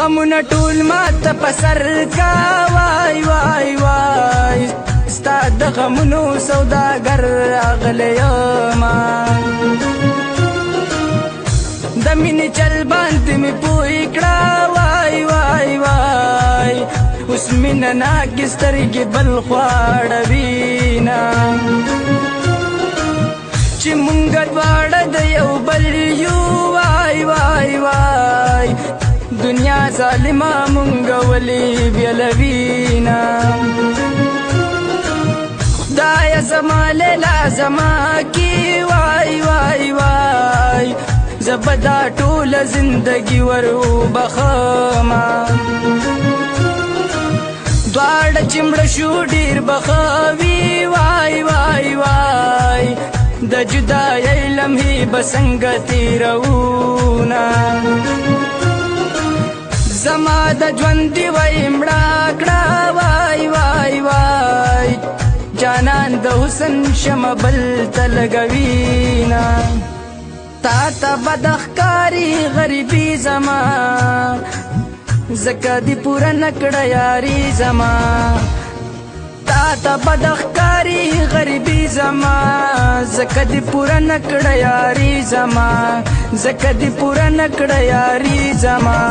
غمونه ټول ماته په سر کا وای وای وای ستا د غمونو سوداګر راغلی یما د مینې چل باندې مې پوه کړه وای وای وای اوس مینه ناکې سترګې بل خوا اړوینه چې مونږ دواړه د یو بل یو وای وای وای دنیا ظالمه مونږ ولې بیلوینه خدایه زما لیلا زما کی وای وای وای زه به دا ټوله زندګي ور وبخمه دواړه چې مړه شو ډېر بخوي وای وای وای د جدایۍ لمحې به څنګه تېروونه زما د ژوند ډېوۍ مړه کړه وای وای وای جانان د حسن شمه بل ته لګوینه تا ته بد ښکاري غریبي زما ځکه دې پوره نه کړه یاري زما تا ته بد ښکاري غریبي زما ځکه دې پوره نه کړه یاري زما ځکه دې پوره نه کړه یاري زما